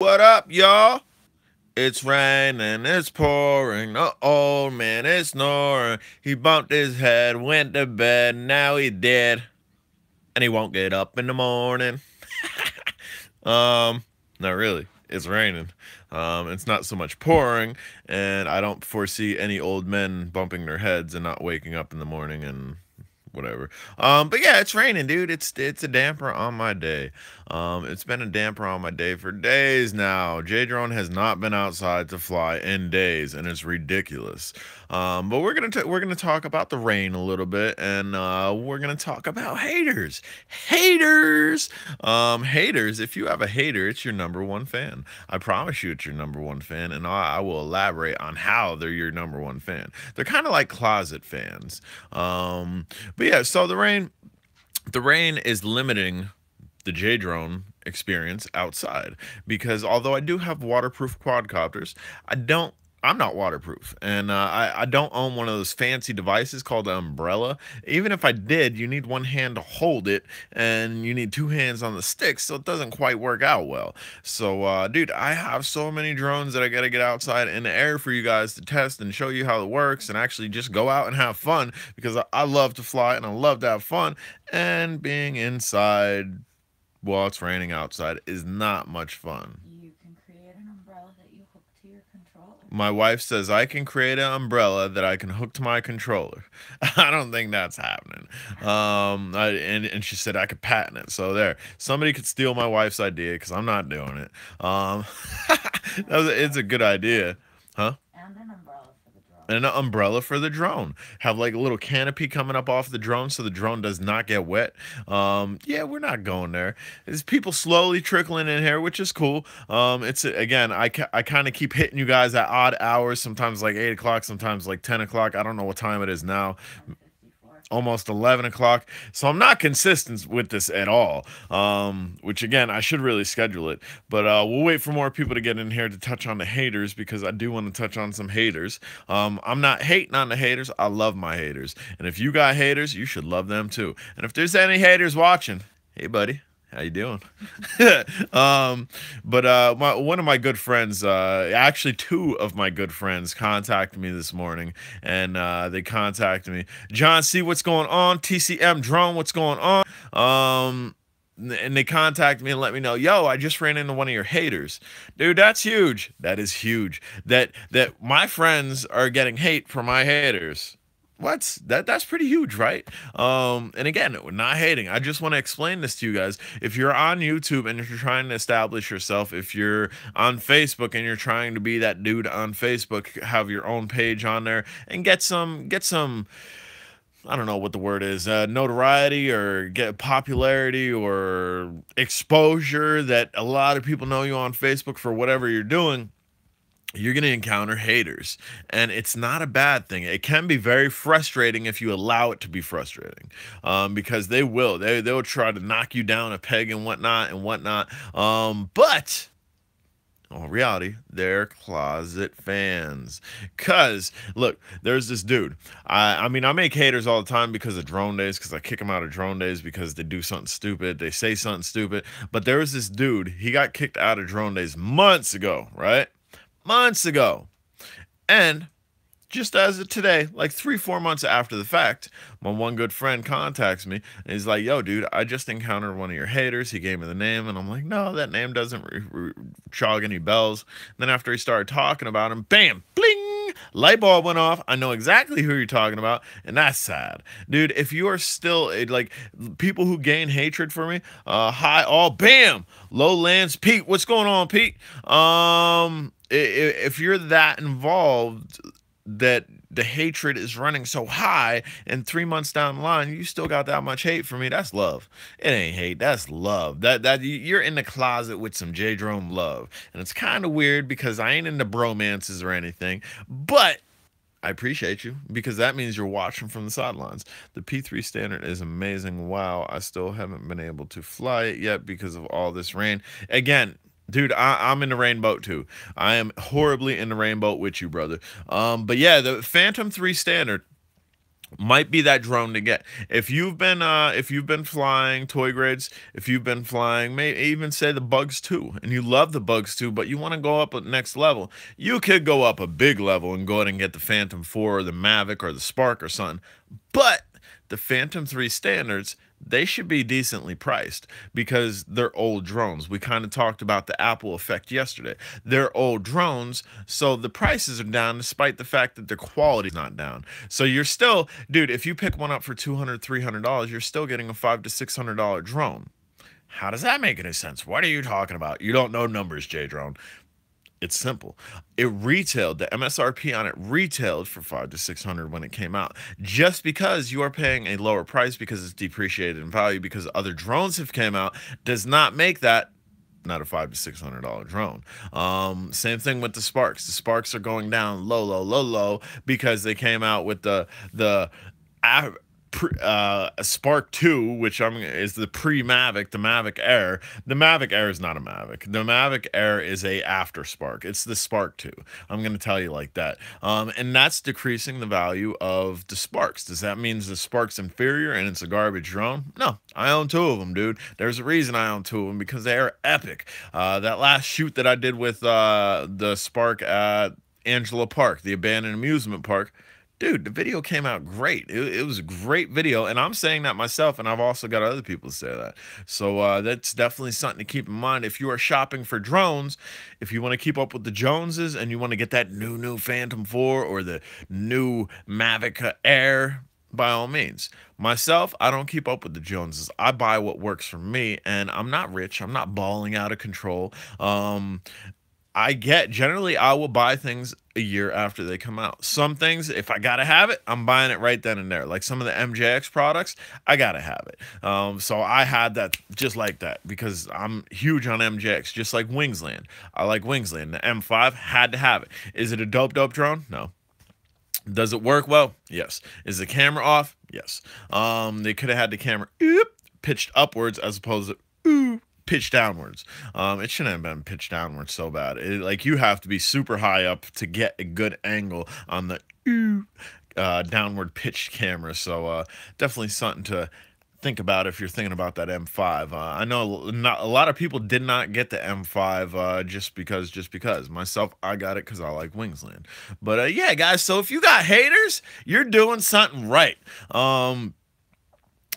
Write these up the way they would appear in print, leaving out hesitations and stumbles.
What up, y'all? It's raining, it's pouring. The old man is snoring. He bumped his head, went to bed, now he dead. And he won't get up in the morning. Um, Not really. It's raining. It's not so much pouring, and I don't foresee any old men bumping their heads and not waking up in the morning and whatever. But yeah, it's raining, dude. It's a damper on my day. It's been a damper on my day for days now. J Drone has not been outside to fly in days, and it's ridiculous. But we're gonna talk about the rain a little bit, and we're gonna talk about haters. Haters. Haters. If you have a hater, it's your number one fan. I promise you, it's your number one fan, and I will elaborate on how they're your number one fan. They're kind of like closet fans. But yeah, so the rain is limiting the J drone experience outside because although I do have waterproof quadcopters, I don't. I'm not waterproof, and I don't own one of those fancy devices called an umbrella. Even if I did, you need one hand to hold it, and you need two hands on the stick, so it doesn't quite work out well. So, dude, I have so many drones that I gotta get outside in the air for you guys to test and show you how it works, and actually just go out and have fun because I love to fly and I love to have fun, and being inside while it's raining outside is not much fun. You can create an umbrella that you hook to your controller. My wife says I can create an umbrella that I can hook to my controller. I don't think that's happening. And she said I could patent it. So there, somebody could steal my wife's idea because I'm not doing it. It's a good idea, huh? And an umbrella for the drone. And an umbrella for the drone. Have like a little canopy coming up off the drone so the drone does not get wet. Yeah, we're not going there. There's people slowly trickling in here, which is cool. It's again, I kind of keep hitting you guys at odd hours, sometimes like 8 o'clock, sometimes like 10 o'clock. I don't know what time it is now. 10:54. Almost 11 o'clock. So I'm not consistent with this at all. Which again, I should really schedule it. But we'll wait for more people to get in here to touch on the haters because I do want to touch on some haters. I'm not hating on the haters. I love my haters. And if you got haters, you should love them too. And if there's any haters watching, hey buddy, how you doing? um, but one of my good friends, actually two of my good friends, contacted me this morning, and they contacted me. John C, what's going on? TCM Drone, what's going on? And they contacted me and let me know, yo, I just ran into one of your haters, dude. That's huge. That is huge. That my friends are getting hate from my haters. That's pretty huge, right? And again, we're not hating. I just want to explain this to you guys. If you're on YouTube and if you're trying to establish yourself, if you're on Facebook and you're trying to be that dude on Facebook, have your own page on there and get some I don't know what the word is, notoriety or get popularity or exposure that a lot of people know you on Facebook for whatever you're doing, you're going to encounter haters. And it's not a bad thing. It can be very frustrating if you allow it to be frustrating, because they will. They'll try to knock you down a peg and whatnot and whatnot. But in reality, they're closet fans. Cause look, there's this dude. I mean, I make haters all the time because of drone days, because I kick them out of drone days because they do something stupid, they say something stupid. But there was this dude, he got kicked out of drone days months ago, right? Months ago. And just as of today, like 3, 4 months after the fact, my one good friend contacts me and he's like, yo, dude, I just encountered one of your haters. He gave me the name, and I'm like, no, that name doesn't jog any bells. And then after he started talking about him, bam, bling, light bulb went off. I know exactly who you're talking about, and that's sad. Dude, if you are still like people who gain hatred for me, hi, all, bam, Lowlands, Pete, what's going on, Pete? If you're that involved, that the hatred is running so high, and 3 months down the line you still got that much hate for me, that's love. It ain't hate, that's love. That you're in the closet with some J Drone love, and it's kind of weird because I ain't into bromances or anything, but I appreciate you because that means you're watching from the sidelines. The P3 standard is amazing. Wow, I still haven't been able to fly it yet because of all this rain. Again, dude, I'm in the rainbow too. I am horribly in the rainbow with you, brother. But yeah, the Phantom 3 standard might be that drone to get. If you've been flying toy grades, if you've been flying, may even say the Bugs 2, and you love the Bugs 2, but you want to go up a next level, you could go up a big level and go ahead and get the Phantom 4 or the Mavic or the Spark or something. But the Phantom 3 standards, they should be decently priced because they're old drones. We kind of talked about the Apple effect yesterday. They're old drones, so the prices are down despite the fact that the quality's not down. So you're still, dude, if you pick one up for $200, $300, you're still getting a $500 to $600 drone. How does that make any sense? What are you talking about? You don't know numbers, J Drone. It's simple. It retailed, the MSRP on it retailed for $500 to $600 when it came out. Just because you are paying a lower price because it's depreciated in value because other drones have came out does not make that not a $500 to $600 drone. Same thing with the Sparks. The Sparks are going down low because they came out with the Spark 2, which is the pre-Mavic, the Mavic Air. The Mavic Air is not a Mavic. The Mavic Air is a after Spark. It's the Spark 2. I'm going to tell you like that. And that's decreasing the value of the Sparks. Does that mean the Spark's inferior and it's a garbage drone? No. I own 2 of them, dude. There's a reason I own 2 of them, because they are epic. That last shoot that I did with the Spark at Angela Park, the abandoned amusement park, dude, the video came out great. It was a great video, and I'm saying that myself, and I've also got other people to say that. So that's definitely something to keep in mind. If you are shopping for drones, if you want to keep up with the Joneses and you want to get that new Phantom 4 or the new Mavic Air, by all means. Myself, I don't keep up with the Joneses. I buy what works for me, and I'm not rich. I'm not balling out of control. Generally, I will buy things a year after they come out. Some things, if I gotta have it, I'm buying it right then and there. Like some of the MJX products, I gotta have it. So I had that just like that because I'm huge on MJX, just like Wingsland. I like Wingsland. The M5, had to have it. Is it a dope drone? No. Does it work well? Yes. Is the camera off? Yes. They could have had the camera pitched upwards as opposed to pitched downwards. It shouldn't have been pitched downwards so bad. Like you have to be super high up to get a good angle on the downward pitched camera. So definitely something to think about if you're thinking about that M5. I know a lot of people did not get the M5 just because. Myself, I got it because I like Wingsland. But yeah, guys, so if you got haters, you're doing something right.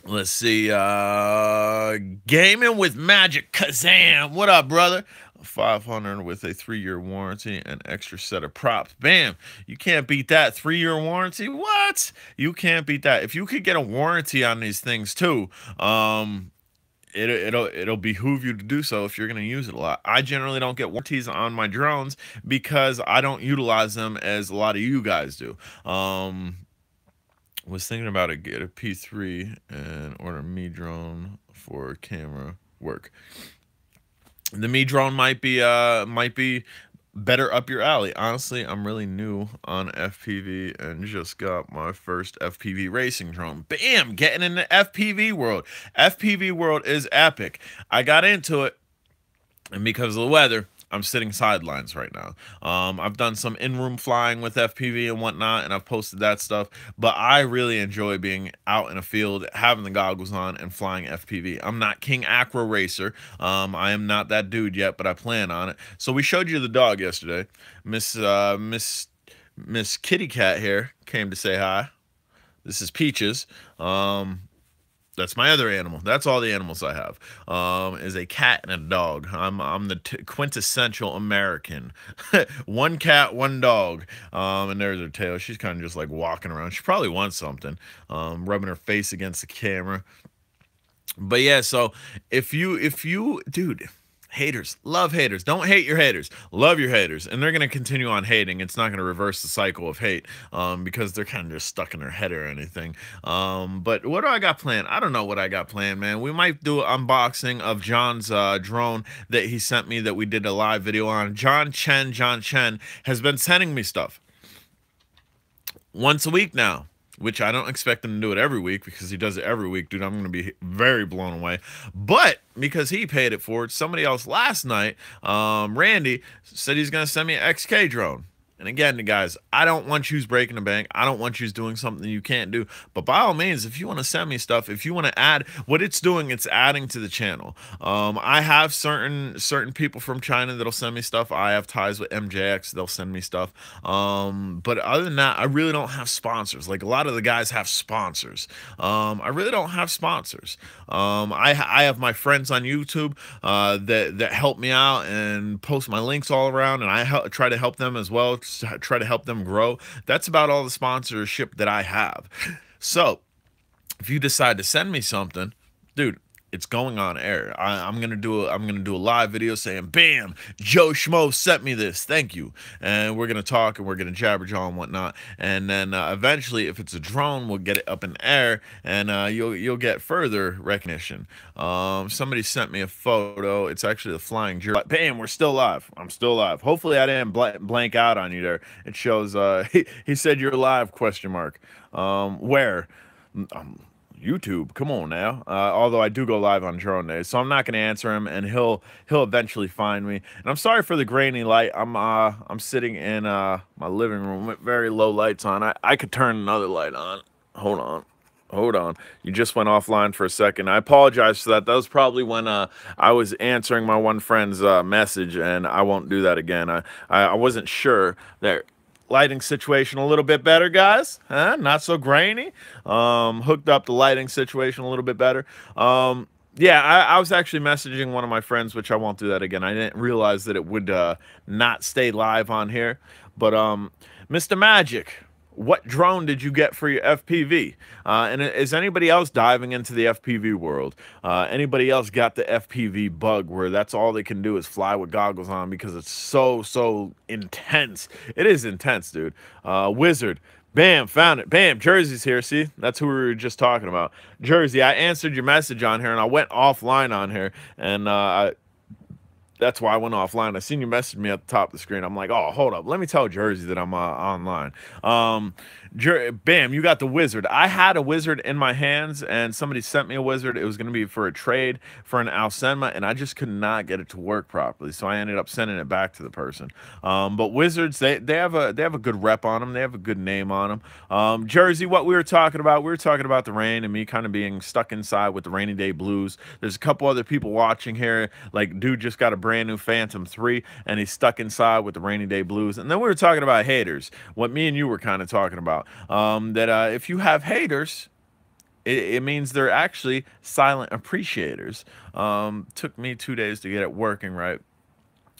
Let's see. Gaming with Magic Kazam. What up, brother? 500 with a 3-year warranty and extra set of props. Bam. You can't beat that. 3-year warranty. What? You can't beat that. If you could get a warranty on these things too, it'll behoove you to do so if you're going to use it a lot. I generally don't get warranties on my drones because I don't utilize them as a lot of you guys do. Was thinking about it, get a P3 and order a Mi drone for camera work. The Mi drone might be better up your alley. Honestly, I'm really new on FPV and just got my first FPV racing drone. Bam! Getting in the FPV world. FPV world is epic. I got into it, and because of the weather, I'm sitting sidelines right now. I've done some in-room flying with FPV and whatnot, and I've posted that stuff. But I really enjoy being out in a field, having the goggles on, and flying FPV. I'm not King Acro Racer. I am not that dude yet, but I plan on it. So we showed you the dog yesterday. Miss Kitty Cat here came to say hi. This is Peaches. That's my other animal. That's all the animals I have. Is a cat and a dog. I'm the quintessential American. One cat, one dog. And there's her tail. She's kind of just like walking around. She probably wants something. Rubbing her face against the camera. But yeah, so if you, dude. Haters. Love haters. Don't hate your haters. Love your haters. And they're going to continue on hating. It's not going to reverse the cycle of hate because they're kind of just stuck in their head or anything. But what do I got planned? I don't know what I got planned, man. We might do an unboxing of John's drone that he sent me that we did a live video on. John Chen has been sending me stuff once a week now, which I don't expect him to do it every week because he does it every week, dude. I'm going to be very blown away. But because he paid it forward, somebody else last night, Randy, said he's going to send me an XK drone. And again, guys, I don't want you breaking the bank. I don't want you doing something you can't do. But by all means, if you want to send me stuff, if you want to add, what it's doing, it's adding to the channel. I have certain people from China that'll send me stuff. I have ties with MJX; they'll send me stuff. But other than that, I really don't have sponsors. Like a lot of the guys have sponsors. I really don't have sponsors. I have my friends on YouTube that help me out and post my links all around, and I try to help them as well. Try to help them grow. That's about all the sponsorship that I have. So if you decide to send me something, dude, it's going on air. I'm gonna do a live video saying, "Bam, Joe Schmo sent me this. Thank you." And we're gonna talk and we're gonna jabberjaw and whatnot. And then eventually, if it's a drone, we'll get it up in air, and you'll get further recognition. Somebody sent me a photo. It's actually the flying jerk. Bam, we're still live. I'm still live. Hopefully, I didn't blank out on you there. It shows. He said you're live? Question mark. Where? YouTube, come on now. Although I do go live on drone days, so I'm not going to answer him, and he'll eventually find me. And I'm sorry for the grainy light. I'm sitting in my living room with very low lights on. I could turn another light on. Hold on. You just went offline for a second. I apologize for that. That was probably when I was answering my one friend's message, and I won't do that again. I wasn't sure that. Lighting situation a little bit better, guys. Not so grainy. Hooked up the lighting situation a little bit better. Yeah, I was actually messaging one of my friends, which I won't do that again. I didn't realize that it would not stay live on here. But Mr. Magic, what drone did you get for your FPV? And is anybody else diving into the FPV world? Anybody else got the FPV bug where that's all they can do is fly with goggles on because it's so intense? It is intense, dude. Wizard. Bam, found it. Bam, Jersey's here. See, that's who we were just talking about. Jersey, I answered your message on here, and I went offline on here, and that's why I went offline. I seen you message me at the top of the screen. I'm like, oh, hold up. Let me tell Jersey that I'm online. Bam, you got the Wizard. I had a Wizard in my hands, and somebody sent me a Wizard. It was going to be for a trade for an Alcema, and I just could not get it to work properly. So I ended up sending it back to the person. But Wizards, they have a good rep on them. They have a good name on them. Jersey, what we were talking about the rain and me kind of being stuck inside with the rainy day blues. There's a couple other people watching here. Like, dude just got a brand new Phantom 3, and he's stuck inside with the rainy day blues. And then we were talking about haters, what me and you were kind of talking about. That if you have haters, it means they're actually silent appreciators. Took me 2 days to get it working right.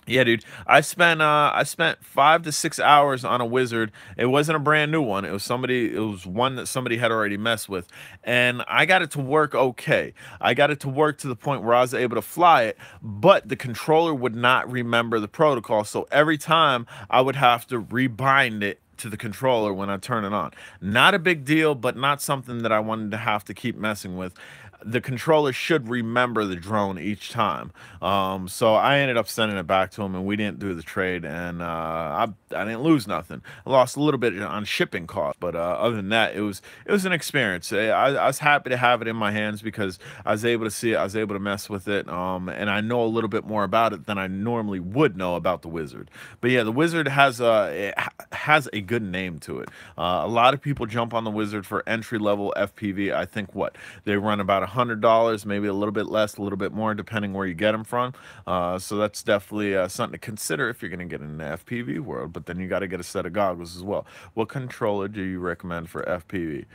Yeah, dude. I spent 5 to 6 hours on a Wizard. It wasn't a brand new one. It was one that somebody had already messed with. And I got it to work okay. I got it to work to the point where I was able to fly it, but the controller would not remember the protocol. So every time I would have to rebind it to the controller when I turn it on. Not a big deal, but not something that I wanted to have to keep messing with. The controller should remember the drone each time. So I ended up sending it back to him, and we didn't do the trade, and I didn't lose nothing. I lost a little bit on shipping costs, but other than that, it was an experience. I was happy to have it in my hands because I was able to see it. I was able to mess with it, and I know a little bit more about it than I normally would know about the Wizard. But yeah, the Wizard has a good name to it. A lot of people jump on the Wizard for entry-level FPV. I think they run about $100, maybe a little bit less, a little bit more, depending where you get them from. So that's definitely something to consider if you're going to get in the FPV world. But then you got to get a set of goggles as well. What controller do you recommend for FPV?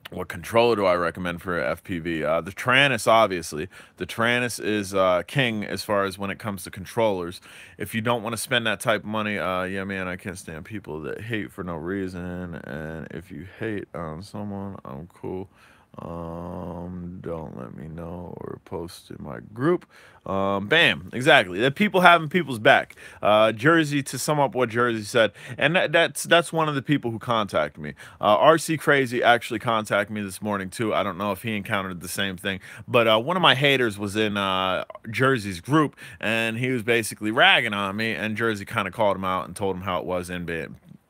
What controller do I recommend for FPV? The Taranis, obviously. The Taranis is king as far as when it comes to controllers. If you don't want to spend that type of money, yeah, man, I can't stand people that hate for no reason. And if you hate on someone, I'm cool. Don't let me know or post in my group. Bam, exactly. That people having people's back. Jersey, to sum up what Jersey said, and that's one of the people who contacted me. RC Crazy actually contacted me this morning too. I don't know if he encountered the same thing, but one of my haters was in Jersey's group, and he was basically ragging on me, and Jersey kind of called him out and told him how it was in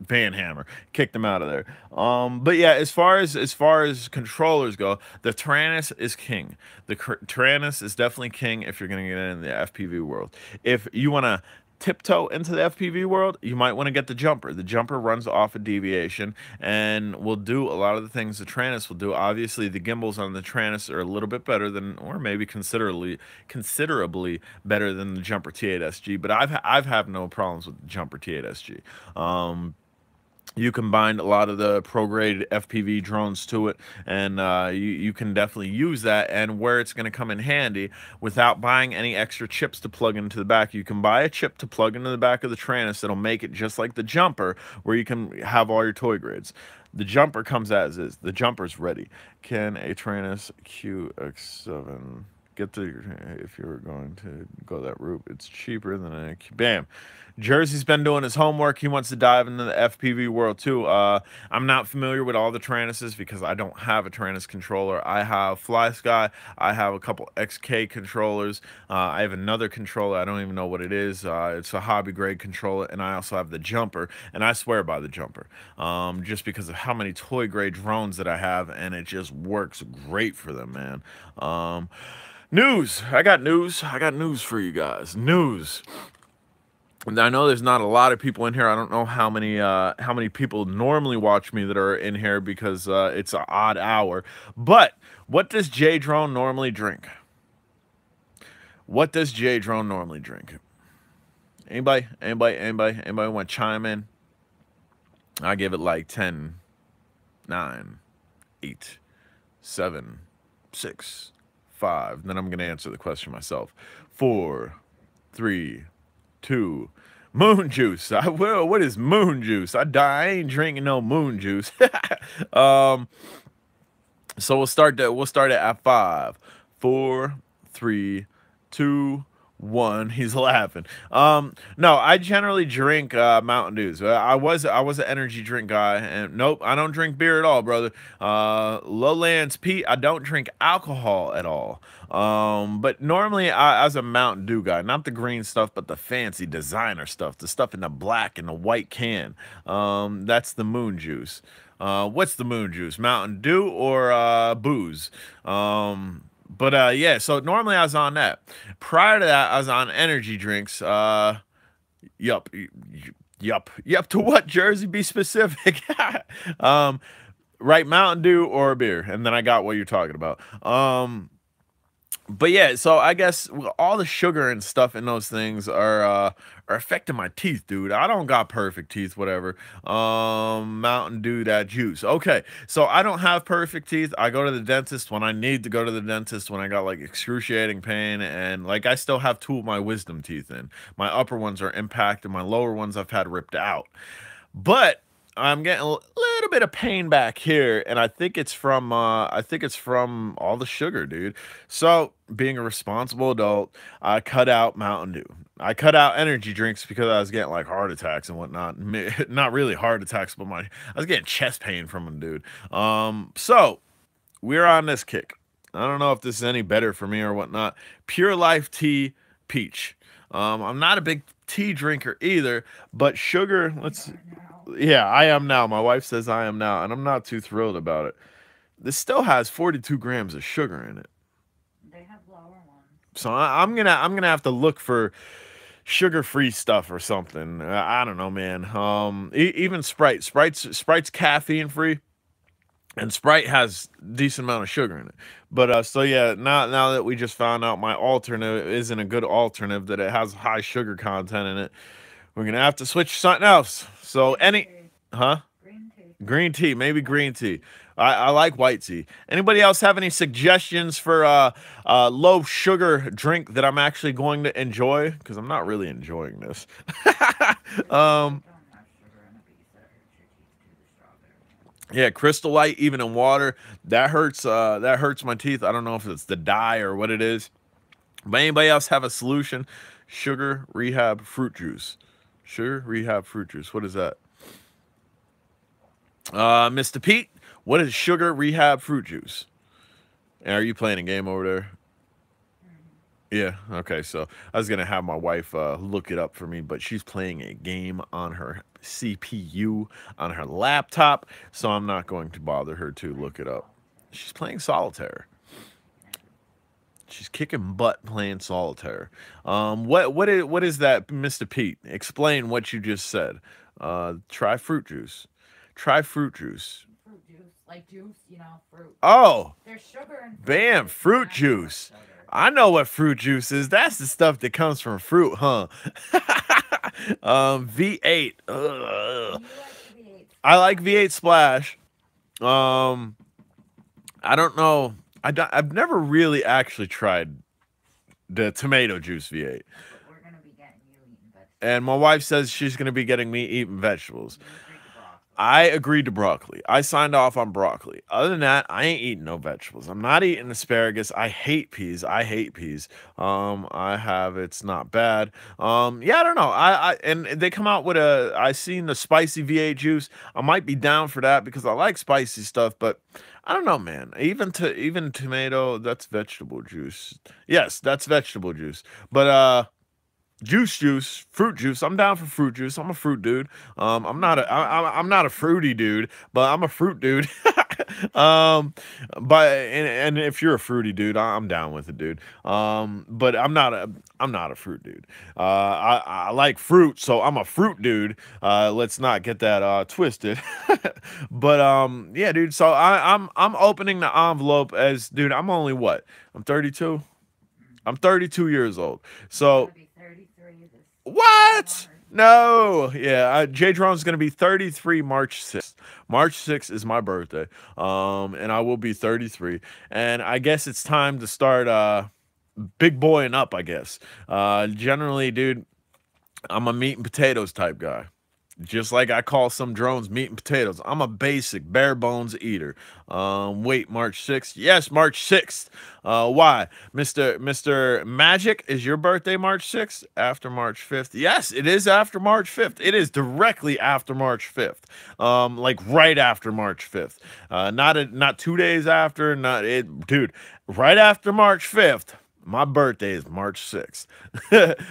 Banhammer, kicked him out of there. But yeah, as far as controllers go, the Taranis is king. The Taranis is definitely king if you're gonna get in the FPV world. If you want to tiptoe into the FPV world, you might want to get the jumper. The jumper runs off a deviation and will do a lot of the things the Taranis will do. Obviously, the gimbals on the Taranis are a little bit better than, or maybe considerably better than the jumper T8 SG. But I've had no problems with the jumper T8 SG. You combined a lot of the pro-grade FPV drones to it, and you can definitely use that. And where it's going to come in handy, without buying any extra chips to plug into the back, you can buy a chip to plug into the back of the Taranis that'll make it just like the jumper, where you can have all your toy grades. The jumper comes as is. The jumper's ready. Can a Taranis QX7 get the, if you're going to go that route, it's cheaper than a, bam. Jersey's been doing his homework. He wants to dive into the FPV world too. I'm not familiar with all the Taranises because I don't have a Taranis controller. I have FlySky. I have a couple XK controllers. I have another controller. I don't even know what it is. It's a hobby grade controller, and I also have the jumper, and I swear by the jumper, just because of how many toy grade drones that I have, and it just works great for them, man. News. I got news. I got news for you guys. News. And I know there's not a lot of people in here. I don't know how many people normally watch me that are in here because it's an odd hour. But what does J Drone normally drink? What does J Drone normally drink? Anybody want to chime in? I give it like 10, 9, 8, 7, 6, 5. Then I'm going to answer the question myself. 4, 3, 2. Moon juice. What is moon juice? I ain't drinking no moon juice. So we'll start it at 5, 4, 3, 2, 1. He's laughing. No, I generally drink Mountain Dews. I was an energy drink guy, and nope, I don't drink beer at all, brother. Lowlands Pete, I don't drink alcohol at all. But normally as a Mountain Dew guy, not the green stuff, but the fancy designer stuff, the stuff in the black and the white can. That's the moon juice. What's the moon juice? Mountain Dew or booze? But yeah, so normally I was on that. Prior to that, I was on energy drinks. Yup. To what, Jersey? Be specific. Right, Mountain Dew or a beer, and then I got what you're talking about. But yeah, so I guess all the sugar and stuff in those things are affecting my teeth, dude. I don't got perfect teeth, whatever. Mountain Dew, that juice. Okay, so I don't have perfect teeth. I go to the dentist when I need to go to the dentist, when I got like excruciating pain, and like I still have 2 of my wisdom teeth in. My upper ones are impacted, my lower ones I've had ripped out. But I'm getting a little bit of pain back here, and I think it's from all the sugar, dude. So, being a responsible adult, I cut out Mountain Dew. I cut out energy drinks because I was getting like heart attacks and whatnot. Not really heart attacks, but I was getting chest pain from them, dude. So we're on this kick. I don't know if this is any better for me or whatnot. Pure Life Tea Peach. I'm not a big tea drinker either, but sugar, yeah, I am now. My wife says I am now, and I'm not too thrilled about it. This still has 42 grams of sugar in it. They have lower ones. So I'm gonna have to look for sugar-free stuff or something. I don't know, man. Even Sprite's caffeine-free, and Sprite has decent amount of sugar in it. But so yeah, now that we just found out my alternative isn't a good alternative, that it has high sugar content in it, we're gonna have to switch to something else. So green tea, maybe green tea. I like white tea. Anybody else have any suggestions for low sugar drink that I'm actually going to enjoy? Because I'm not really enjoying this. Yeah, Crystal Light, even in water, that hurts my teeth. I don't know if it's the dye or what it is. But anybody else have a solution? Sugar Rehab fruit juice. Sugar Rehab fruit juice. What is that? Mr. Pete, what is Sugar Rehab fruit juice? And are you playing a game over there? Yeah, okay, so I was gonna have my wife look it up for me, but she's playing a game on her CPU on her laptop, so I'm not going to bother her to look it up. She's playing solitaire. She's kicking butt playing solitaire. What is that, Mr. Pete? Explain what you just said. Try fruit juice. Try fruit juice. Fruit juice, like juice, fruit. Oh, There's sugar in fruit bam, juice, but fruit not too much juice. sugar. I know what fruit juice is. That's the stuff that comes from fruit, huh? V8. Ugh. You like the V8 I like splash. V8 Splash. Um, I don't know. I've never really actually tried the tomato juice V8. But we're gonna be getting you eating And vegetables. my wife says she's going to be getting me eating vegetables. You agreed to broccoli. I agreed to broccoli. I signed off on broccoli. Other than that, I ain't eating no vegetables. I'm not eating asparagus. I hate peas. I hate peas. I have it's not bad. Yeah, I don't know. And they come out with I seen the spicy V8 juice. I might be down for that because I like spicy stuff, but I don't know, man. Even tomato, that's vegetable juice. Yes, that's vegetable juice. But juice, fruit juice. I'm down for fruit juice. I'm a fruit dude. I'm not a fruity dude, but I'm a fruit dude. um, and if you're a fruity dude, I'm down with it, dude. But I'm not a fruit dude. I like fruit, so I'm a fruit dude. Let's not get that twisted. But yeah, dude. So I'm opening the envelope as dude. I'm only what? I'm 32. I'm 32 years old. You're So gonna be 33 this what? summer. No. Yeah, Jay Drone's going to be 33 March 6th. March 6th is my birthday. And I will be 33. And I guess it's time to start big boying up, I guess. Generally, dude, I'm a meat and potatoes type guy. Just like I call some drones meat and potatoes. I'm a basic bare bones eater. Wait, March 6th? Yes, March 6th. Why? Mr. Magic, is your birthday March 6th? After March 5th? Yes, it is after March 5th. It is directly after March 5th. Like right after March 5th. Not 2 days after, not it, dude, right after March 5th. My birthday is March 6th.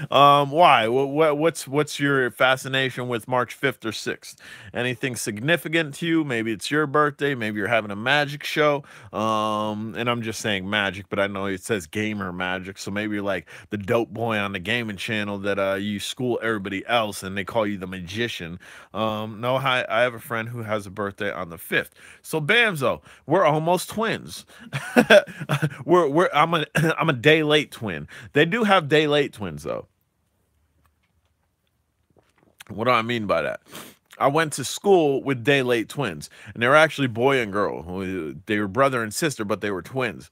Why? What's your fascination with March 5th or 6th? Anything significant to you? Maybe it's your birthday. Maybe you're having a magic show. And I'm just saying magic, but I know it says gamer magic. So maybe you're like the dope boy on the gaming channel that you school everybody else and they call you the magician. No, I have a friend who has a birthday on the 5th. So Bamzo, we're almost twins. I'm a day late twin. They do have day late twins though. What do I mean by that? I went to school with day late twins, and they were actually boy and girl. They were brother and sister, but they were twins.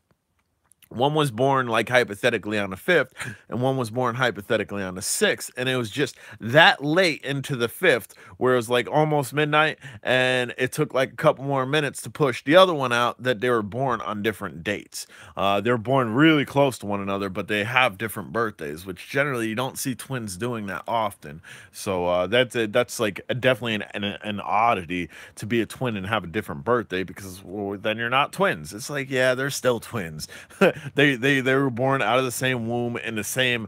One was born like hypothetically on the 5th, and one was born hypothetically on the 6th. And it was just that late into the 5th where it was like almost midnight, and it took like a couple more minutes to push the other one out that they were born on different dates. They're born really close to one another, but they have different birthdays, which generally you don't see twins doing that often. So that's like definitely an oddity to be a twin and have a different birthday because well, then you're not twins. It's like, yeah, they're still twins. They were born out of the same womb in the same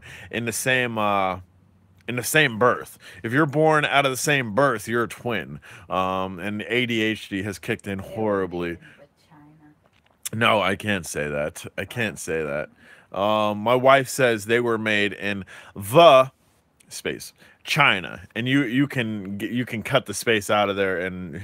birth. If you're born out of the same birth, you're a twin. And ADHD has kicked in They were horribly. made in China. No, I can't say that. I can't say that. My wife says they were made in the space China, and you can cut the space out of there. And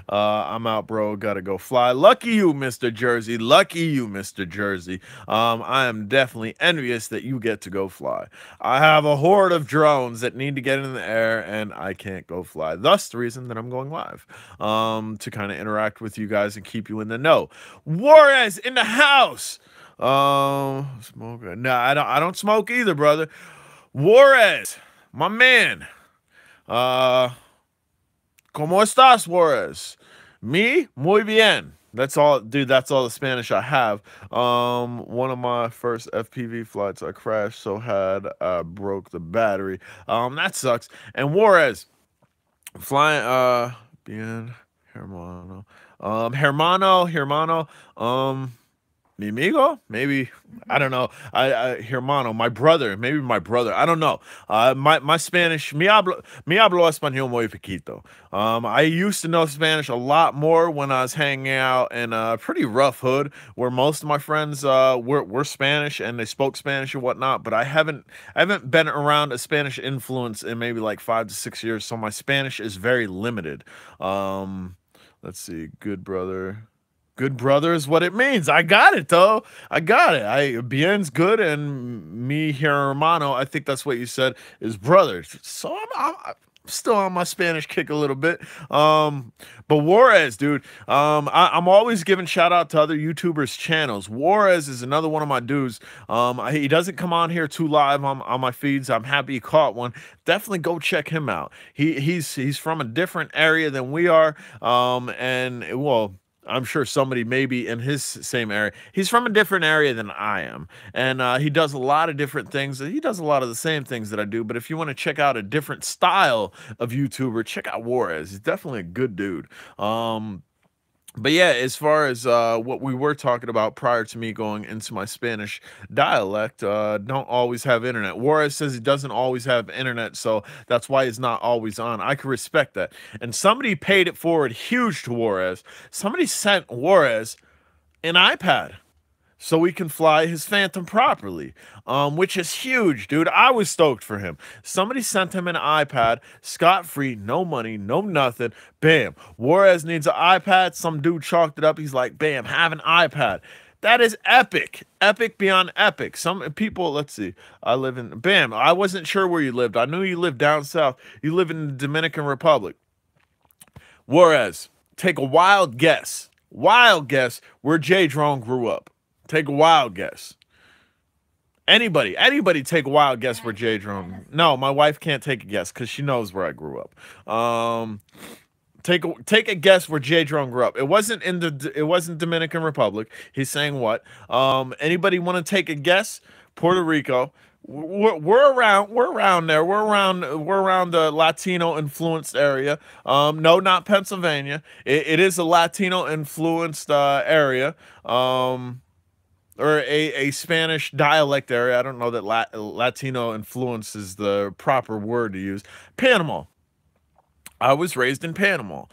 I'm out, bro. Gotta go fly. Lucky you, Mr. Jersey. Lucky you, Mr. Jersey. I am definitely envious that you get to go fly. I have a horde of drones that need to get in the air, and I can't go fly. Thus, the reason that I'm going live, to kind of interact with you guys and keep you in the know. Juarez in the house. Smoke. No, I don't smoke either, brother. Juarez, my man. Uh, ¿Cómo estás, Juarez? Me, muy bien. That's all, dude. That's all the Spanish I have. One of my first FPV flights, I crashed, so had broke the battery. That sucks. And Juarez, flying. Bien, hermano. Hermano. Mi amigo? Maybe. I don't know. Hermano, my brother. Maybe my brother. I don't know. My Spanish. Mi hablo español muy poquito. I used to know Spanish a lot more when I was hanging out in a pretty rough hood where most of my friends were Spanish and they spoke Spanish and whatnot. But I haven't been around a Spanish influence in maybe like 5 to 6 years. So my Spanish is very limited. Um, let's see. Good brother. Good brother is what it means. I got it though. I got it. I bien's good and mi hermano. I think that's what you said is brother. So I'm still on my Spanish kick a little bit. But Juarez, dude. I'm always giving shout out to other YouTubers' channels. Juarez is another one of my dudes. He doesn't come on here too live on my feeds. I'm happy he caught one. Definitely go check him out. He's from a different area than we are. And well. I'm sure somebody maybe in his same area. He's from a different area than I am. And he does a lot of different things. He does a lot of the same things that I do. But if you want to check out a different style of YouTuber, check out Juarez. He's definitely a good dude. But yeah, as far as what we were talking about prior to me going into my Spanish dialect, don't always have internet. Juarez says he doesn't always have internet, so that's why he's not always on. I can respect that. And somebody paid it forward huge to Juarez. Somebody sent Juarez an iPad so he can fly his Phantom properly, which is huge, dude. I was stoked for him. Somebody sent him an iPad, scot-free, no money, no nothing. Bam. Juarez needs an iPad. Some dude chalked it up. He's like, bam, have an iPad. That is epic. Epic beyond epic. Some people, let's see. I live in, bam, I wasn't sure where you lived. I knew you lived down south. You live in the Dominican Republic. Juarez, take a wild guess. Wild guess where J Drone grew up. Take a wild guess. Anybody take a wild guess where J Drone. No, my wife can't take a guess because she knows where I grew up. Take a guess where J Drone grew up. It wasn't Dominican Republic. He's saying what? Anybody want to take a guess? Puerto Rico. We're around there. We're around the Latino influenced area. No, not Pennsylvania. It is a Latino influenced area. Or a Spanish dialect area. I don't know that Latino influence is the proper word to use. Panama. I was raised in Panama.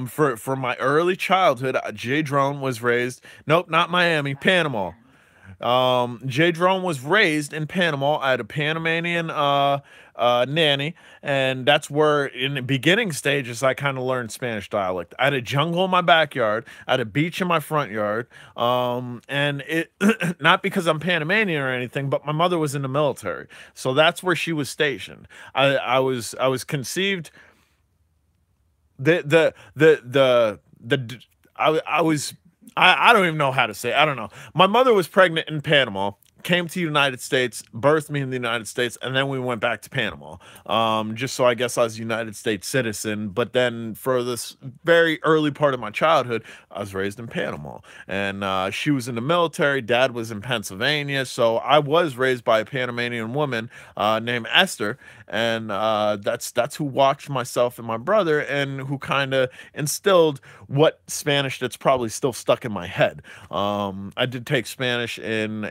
For my early childhood, J Drone was raised. Nope, not Miami. Panama. J Drone was raised in Panama. I had a Panamanian nanny, and that's where in the beginning stages I kind of learned Spanish dialect. I had a jungle in my backyard. I had a beach in my front yard. And it not because I'm Panamanian or anything, but my mother was in the military, so that's where she was stationed. I was conceived. I was I don't even know how to say it. I don't know. My mother was pregnant in Panama, came to the United States, birthed me in the United States, and then we went back to Panama. Just so I guess I was a United States citizen. But then for this very early part of my childhood, I was raised in Panama. And she was in the military. Dad was in Pennsylvania. So I was raised by a Panamanian woman named Esther. And that's who watched myself and my brother and who kind of instilled what Spanish that's probably still stuck in my head. I did take Spanish in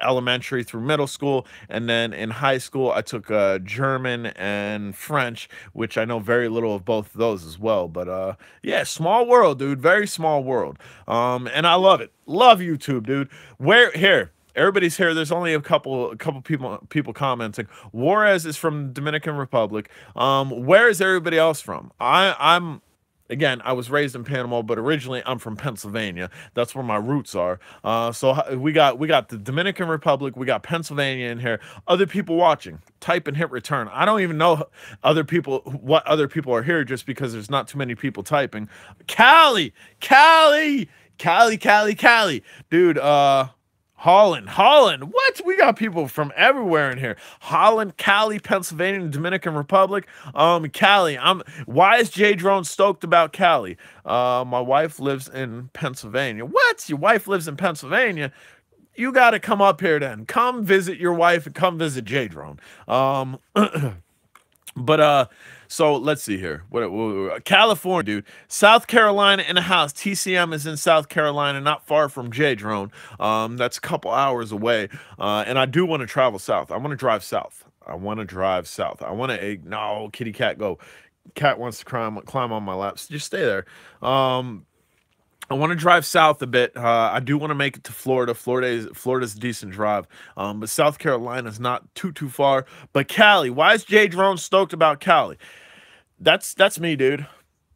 elementary through middle school, and then in high school I took German and French, which I know very little of both of those as well. But yeah, small world, dude. Very small world. And I love it. Love YouTube, dude. Where here? Everybody's here. There's only a couple people commenting. Juarez is from Dominican Republic. Where is everybody else from? I'm again, I was raised in Panama, but originally I'm from Pennsylvania. That's where my roots are. So we got the Dominican Republic, we got Pennsylvania in here. Other people watching, type and hit return. I don't even know what other people are here just because there's not too many people typing. Cali, dude. Holland. What? We got people from everywhere in here. Holland, Cali, Pennsylvania, Dominican Republic. Cali. Why is J Drone stoked about Cali? My wife lives in Pennsylvania. What? Your wife lives in Pennsylvania? You got to come up here then. Come visit your wife and come visit J Drone. But so let's see here. California, dude. South Carolina in the house. TCM is in South Carolina, not far from J Drone. That's a couple hours away. And I do want to travel south. I want to drive south. I want to drive south. I want to no, kitty cat go. Cat wants to climb on my lap. So just stay there. I want to drive south a bit. I do want to make it to Florida. Florida's a decent drive, but South Carolina is not too far. But Cali, why is J Drone stoked about Cali? That's me, dude.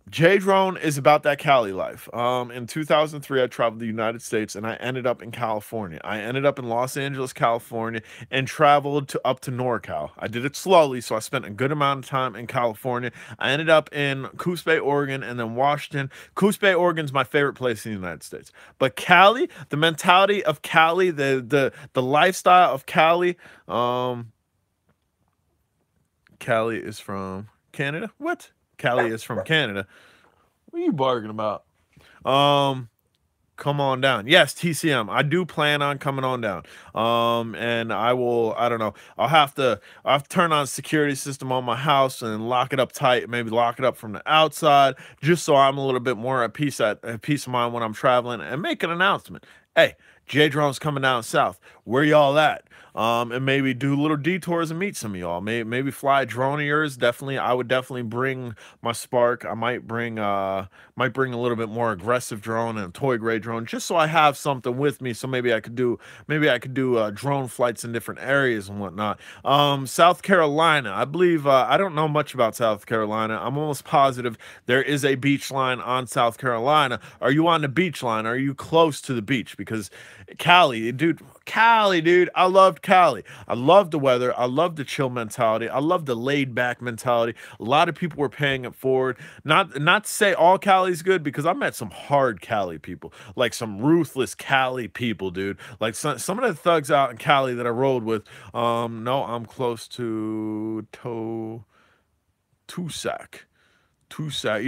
J Drone is about that Cali life. In 2003, I traveled the United States and I ended up in California. I ended up in Los Angeles, California, and traveled up to NorCal. I did it slowly, so I spent a good amount of time in California. I ended up in Coos Bay, Oregon, and then Washington. Coos Bay, Oregon's my favorite place in the United States. But Cali, the mentality of Cali, the lifestyle of Cali. Cali is from Canada. What? Cali is from Canada. What are you bargaining about? Come on down. Yes, TCM. I do plan on coming on down. And I will, I don't know. I'll have to turn on a security system on my house and lock it up tight, maybe lock it up from the outside, just so I'm a little bit more at peace of mind when I'm traveling, and make an announcement. Hey, J Drone's coming down south. Where y'all at? And maybe do little detours and meet some of y'all. Maybe fly a drone of yours. Definitely, I would definitely bring my Spark. I might bring a little bit more aggressive drone and a toy grade drone, just so I have something with me. So maybe I could do drone flights in different areas and whatnot. South Carolina, I believe. I don't know much about South Carolina. I'm almost positive there is a beach line on South Carolina. Are you on the beach line? Are you close to the beach? Because Cali, dude. I loved Cali. I love the weather. I love the chill mentality. I love the laid back mentality. A lot of people were paying it forward. Not to say all Cali's good, because I met some hard Cali people, like some ruthless Cali people, dude. Like some of the thugs out in Cali that I rode with. No, I'm close to Tusac. Tusac.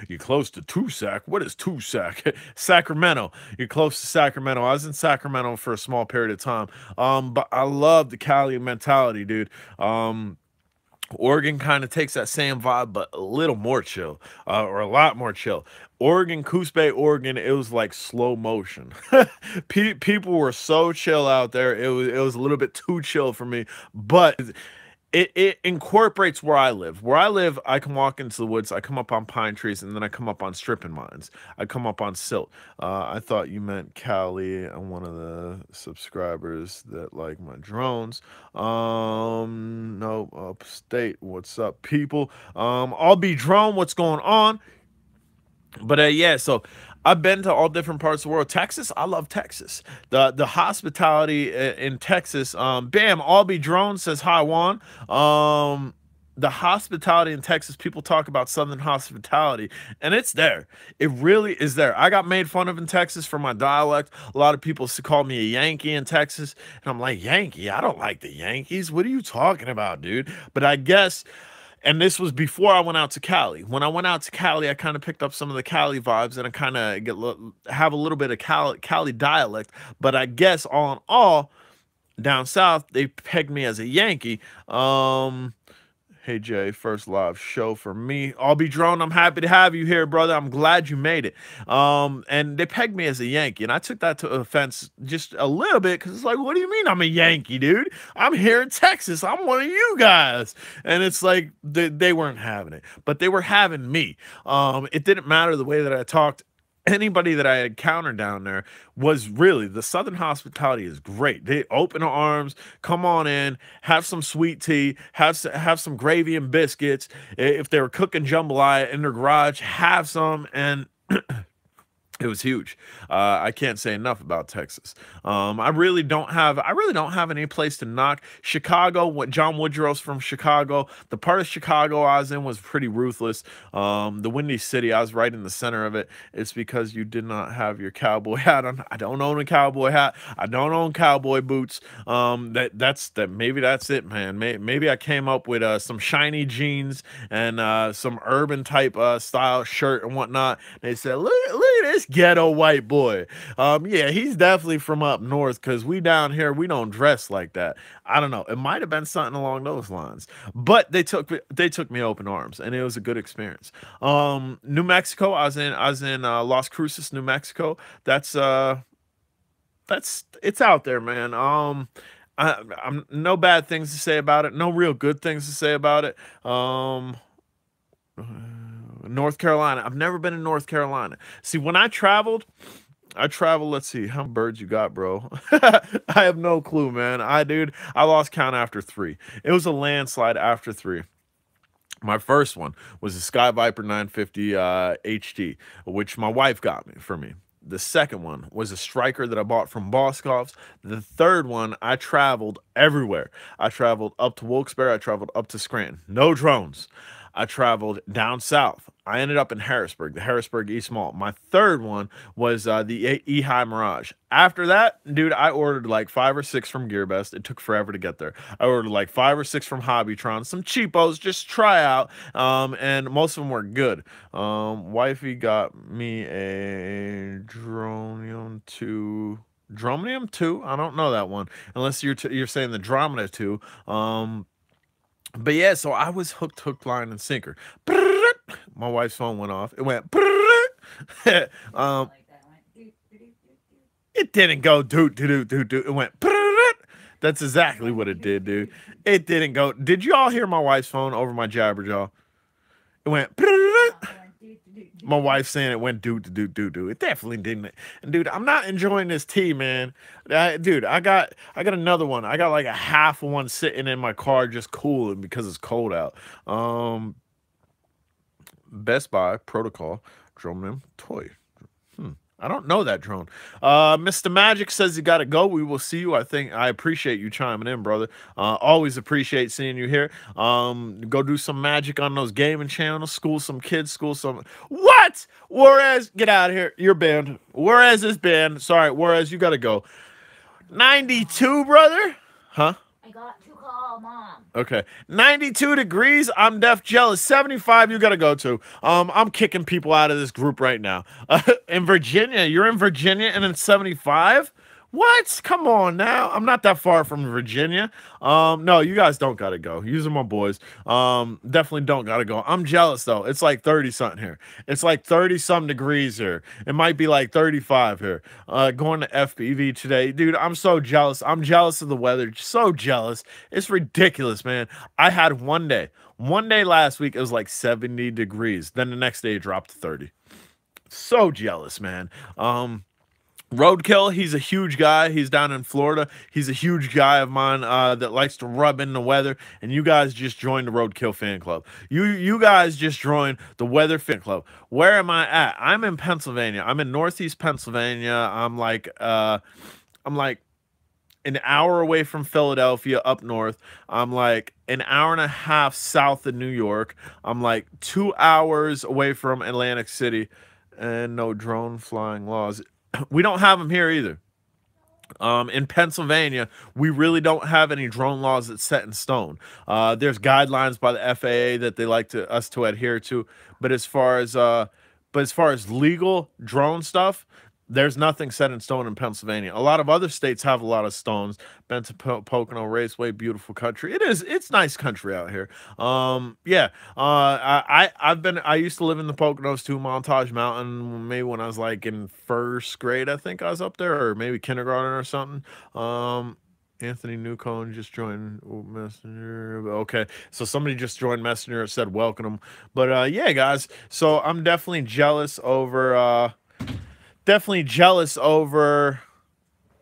You're close to Tusac. What is Tusac? Sacramento. You're close to Sacramento. I was in Sacramento for a small period of time. But I love the Cali mentality, dude. Oregon kind of takes that same vibe, but a little more chill, or a lot more chill. Oregon, Coos Bay, Oregon, it was like slow motion. People were so chill out there. It was a little bit too chill for me, but it incorporates where I live. Where I live, I can walk into the woods. I come up on pine trees, and then I come up on stripping mines. I come up on silt. I thought you meant Cali. I'm one of the subscribers that like my drones. No, upstate. What's up, people? I'll be drone. What's going on? But yeah, so I've been to all different parts of the world. Texas, I love Texas. The hospitality in Texas. Bam, Albie Drone says hi, Juan. The hospitality in Texas, people talk about Southern hospitality, and it's there. It really is there. I got made fun of in Texas for my dialect. A lot of people call me a Yankee in Texas, and I'm like, Yankee? I don't like the Yankees. What are you talking about, dude? But I guess... And this was before I went out to Cali. When I went out to Cali, I kind of picked up some of the Cali vibes, and I kind of have a little bit of Cali dialect. But I guess all in all, down south, they pegged me as a Yankee. Hey, Jay, first live show for me. I'll be drone. I'm happy to have you here, brother. I'm glad you made it. And they pegged me as a Yankee, and I took that to offense just a little bit, because it's like, what do you mean I'm a Yankee, dude? I'm here in Texas. I'm one of you guys. And it's like they weren't having it, but they were having me. It didn't matter the way that I talked. Anybody that I encountered down there was really, the Southern hospitality is great. They open arms, come on in, have some sweet tea, have some gravy and biscuits. If they were cooking jambalaya in their garage, have some, and it was huge. I can't say enough about Texas. I really don't have any place to knock. Chicago, what John Woodrow's from Chicago. The part of Chicago I was in was pretty ruthless. The Windy City, I was right in the center of it. It's because you did not have your cowboy hat on. I don't own a cowboy hat. I don't own cowboy boots. Maybe that's it, man. Maybe I came up with some shiny jeans and some urban type style shirt and whatnot. They said, look at this Ghetto white boy. Yeah, he's definitely from up north because we down here we don't dress like that. I don't know. It might have been something along those lines, but they took me open arms, and it was a good experience. New Mexico. I was in Las Cruces, New Mexico. That's it's out there, man. I'm no bad things to say about it. No real good things to say about it. North Carolina. I've never been in North Carolina. See, when I traveled. Let's see how many birds you got, bro. I have no clue, man. I lost count after three. It was a landslide after three. My first one was a Sky Viper 950 HD, which my wife got me for me. The second one was a Striker that I bought from Boscov's. The third one, I traveled everywhere. I traveled up to Wilkes-Barre. I traveled up to Scranton. No drones. I traveled down south. I ended up in Harrisburg, the Harrisburg East Mall. My third one was the Ehi Mirage. After that, dude, I ordered like 5 or 6 from GearBest. It took forever to get there. I ordered like 5 or 6 from Hobbytron, some cheapos, just try out, and most of them were good. Wifey got me a Dronium 2. Dromonium 2? I don't know that one, unless you're saying the Dromeda 2. But yeah, so I was hook, line, and sinker. My wife's phone went off. It went. um, Like that went doot, doot, doot, doot, doot. it didn't go doot doot doot doot doot. It went. That's exactly what it did, dude. It didn't go. Did you all hear my wife's phone over my Jabberjaw? It went. It went doot, doot, doot, My doot. wife saying it went doot doot doot doot. It definitely didn't. And dude, I'm not enjoying this tea, man. Dude, I got another one. I got like a half of one sitting in my car just cooling because it's cold out. Best Buy Protocol drone toy. I don't know that drone. Mr. Magic says you got to go. We will see you. I appreciate you chiming in, brother. Always appreciate seeing you here. Go do some magic on those gaming channels. School some kids. School some. What? Juarez, get out of here. You're banned. Juarez is banned. Sorry, Juarez, you got to go. 92, brother? Huh? I got to call mom. Okay. 92 degrees. I'm deaf jealous. 75, you gotta go to. I'm kicking people out of this group right now. In Virginia, you're in Virginia and it's 75? What? Come on now. I'm not that far from Virginia. No, you guys don't gotta go. These are my boys. Definitely don't gotta go. I'm jealous though. It's like 30 something here. It's like 30 some degrees here. It might be like 35 here. Going to FPV today. Dude, I'm so jealous. I'm jealous of the weather. So jealous. It's ridiculous, man. I had one day. One day last week, it was like 70 degrees. Then the next day it dropped to 30. So jealous, man. Roadkill, he's a huge guy. He's down in Florida. He's a huge guy of mine that likes to rub in the weather. And you guys just joined the Roadkill fan club. You guys just joined the Weather fan club. Where am I at? I'm in Pennsylvania. I'm in Northeast Pennsylvania. I'm like an hour away from Philadelphia up north. I'm like an hour and a half south of New York. I'm like 2 hours away from Atlantic City. And no drone flying laws. We don't have them here either. In Pennsylvania, we really don't have any drone laws that's set in stone. There's guidelines by the FAA that they like us to adhere to, but as far as legal drone stuff, there's nothing set in stone in Pennsylvania. A lot of other states have a lot of stones. Been to Pocono Raceway, beautiful country. It's nice country out here. Yeah. I used to live in the Poconos too, Montage Mountain. Maybe when I was like in first grade, I think I was up there, or maybe kindergarten or something. Anthony Newcomb just joined Messenger. Okay, so somebody just joined Messenger. Said welcome them. But yeah, guys. So I'm definitely jealous over. Definitely jealous over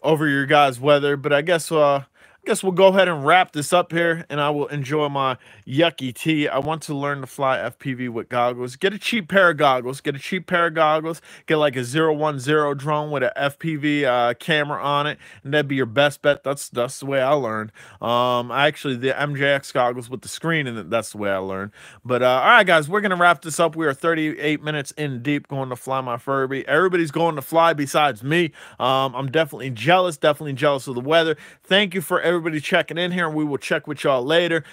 your guys' weather, but I guess we'll go ahead and wrap this up here, and I will enjoy my yucky tea. I want to learn to fly FPV with goggles. Get a cheap pair of goggles. Get like a 010 drone with a FPV camera on it, and that'd be your best bet. That's the way I learned. Actually, the MJX goggles with the screen in it, that's the way I learned. But all right, guys, we're gonna wrap this up. We are 38 minutes in deep, going to fly my Furby. Everybody's going to fly besides me. I'm definitely jealous of the weather. Thank you for everybody checking in here, and we will check with y'all later.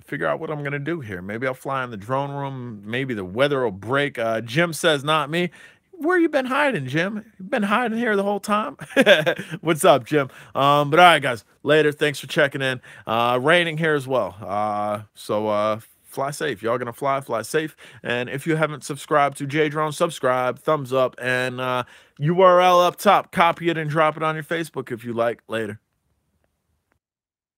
Figure out what I'm gonna do here. Maybe I'll fly in the drone room. Maybe the weather will break. Jim says not me. where you been hiding, Jim? You've been hiding here the whole time. What's up, Jim? But all right, guys, later. Thanks for checking in. Raining here as well. So fly safe. Y'all gonna fly safe. And if you haven't subscribed to J Drone, subscribe, thumbs up, and URL up top. Copy it and drop it on your Facebook if you like. Later.